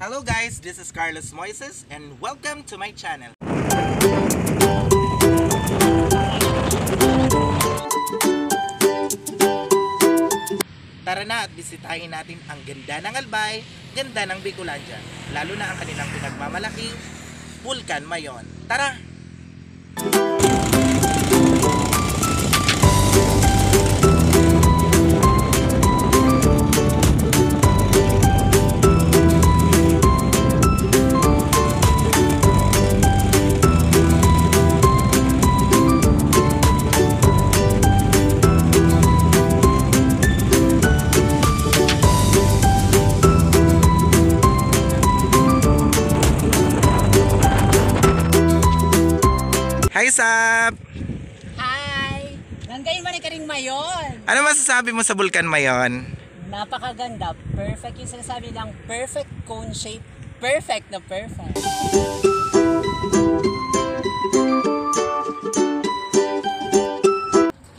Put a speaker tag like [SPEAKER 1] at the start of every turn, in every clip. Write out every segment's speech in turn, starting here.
[SPEAKER 1] Hello guys, this is Carlos Moises and welcome to my channel. Tara na at bisitahin natin ang ganda ng Albay, ganda ng Bicolandia, lalo na ang kanilang pinagmamalaki, Bulkan Mayon. Tara! Hi, Sab!
[SPEAKER 2] Hi! Nanggayon man ka rin mayon.
[SPEAKER 1] Ano masasabi mo sa Bulkan Mayon?
[SPEAKER 2] Napakaganda. Perfect yung sinasabi lang. Perfect cone shape. Perfect na perfect.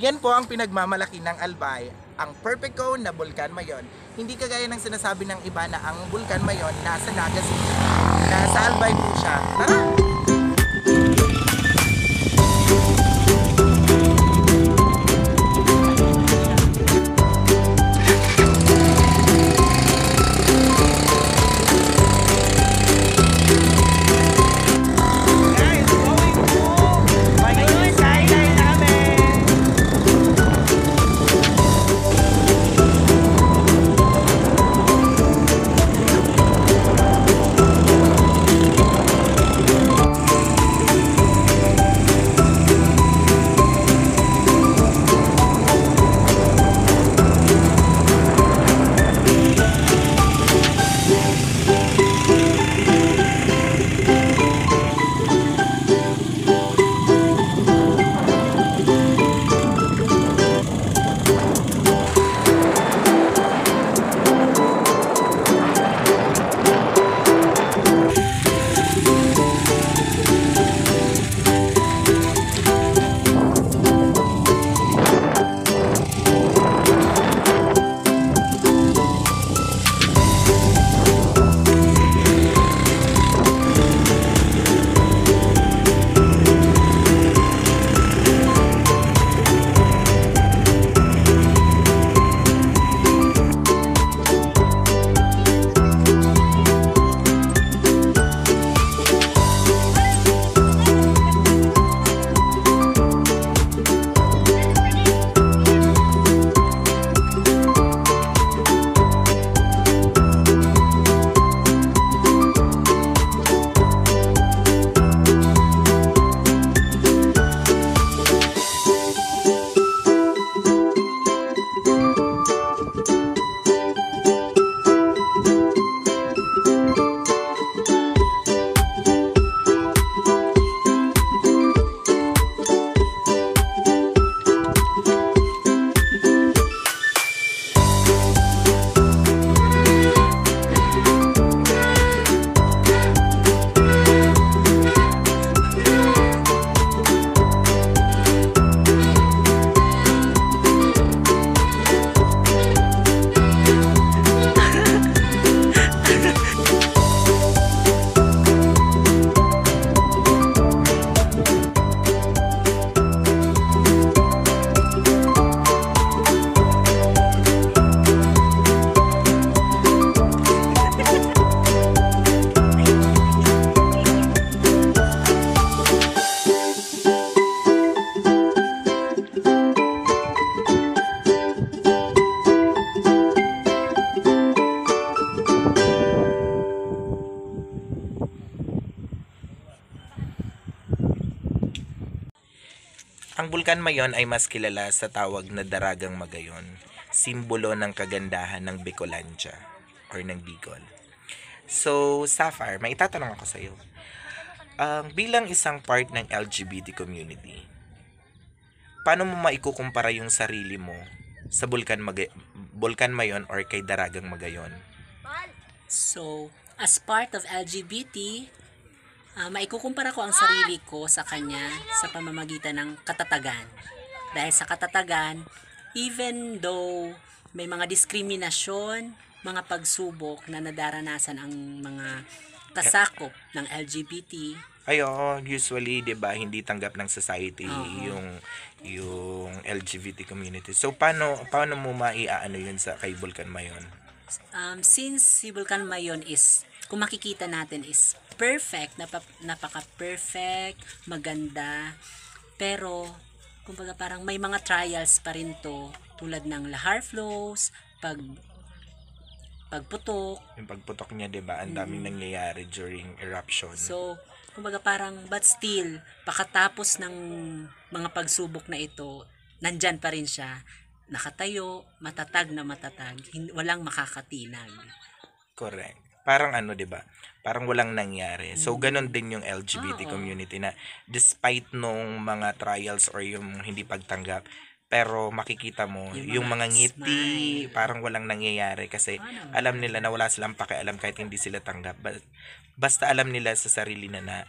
[SPEAKER 1] Yan po ang pinagmamalaki ng Albay, ang perfect cone na Bulkan Mayon. Hindi kagaya ng sinasabi ng iba na ang Bulkan Mayon nasa Naga City. Nasa Albay po siya. Tara! Ang Bulkan Mayon ay mas kilala sa tawag na Daragang Magayon, simbolo ng kagandahan ng Bicolandia or ng Bicol. So, Sapphire, may itatanong ako sa iyo. Bilang isang part ng LGBT community, paano mo maikukumpara yung sarili mo sa Bulkan Mayon or kay Daragang Magayon?
[SPEAKER 2] So, as part of LGBT, maikukumpara ko ang sarili ko sa kanya sa pamamagitan ng katatagan. Dahil sa katatagan, even though may mga diskriminasyon, mga pagsubok na nadaranasan ang mga kasakop ng LGBT.
[SPEAKER 1] Ay, oo, usually, 'di ba, hindi tanggap ng society
[SPEAKER 2] Oo.
[SPEAKER 1] yung LGBT community. So paano mo maiaano 'yun sa kay Vulcan Mayon?
[SPEAKER 2] Since si Vulcan Mayon is, kung makikita natin, is perfect, napaka-perfect, maganda, pero kumbaga parang may mga trials pa rin to, tulad ng lahar flows, pagputok.
[SPEAKER 1] Yung pagputok niya, 'di ba, ang daming nangyayari during eruption.
[SPEAKER 2] So, kumbaga parang, but still, pakatapos ng mga pagsubok na ito, nandyan pa rin siya, nakatayo, matatag na matatag, walang makakatinag.
[SPEAKER 1] Correct. Parang ano, 'di ba? Parang walang nangyari. So ganun din yung LGBT
[SPEAKER 2] Oo.
[SPEAKER 1] community na despite nung mga trials or yung hindi pagtanggap, pero makikita mo
[SPEAKER 2] Yung
[SPEAKER 1] yung
[SPEAKER 2] mga
[SPEAKER 1] mga ngiti,
[SPEAKER 2] smile.
[SPEAKER 1] parang walang nangyayari kasi
[SPEAKER 2] Ano?
[SPEAKER 1] alam nila na wala silang pakialam kahit hindi sila tanggap. Basta alam nila sa sarili na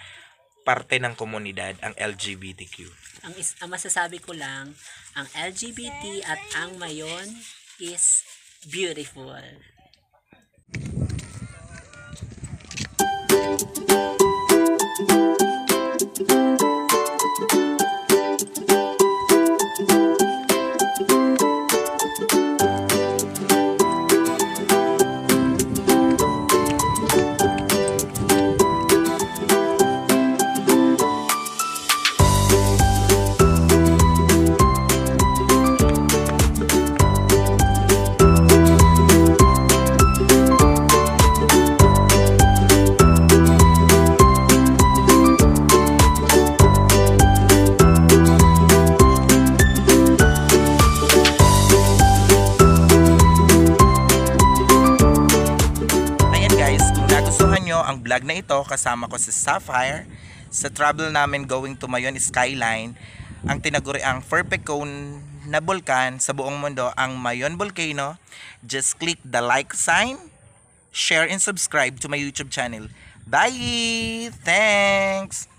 [SPEAKER 1] parte ng komunidad ang LGBTQ.
[SPEAKER 2] Ang masasabi ko lang, ang LGBT at ang Mayon is beautiful.
[SPEAKER 1] Ayan guys, kung nagustuhan nyo ang vlog na ito, kasama ko si Sapphire sa travel namin going to Mayon Skyline, ang tinaguri ang perfect cone na bulkan sa buong mundo, ang Mayon Volcano. Just click the like sign, share and subscribe to my YouTube channel. Bye! Thanks!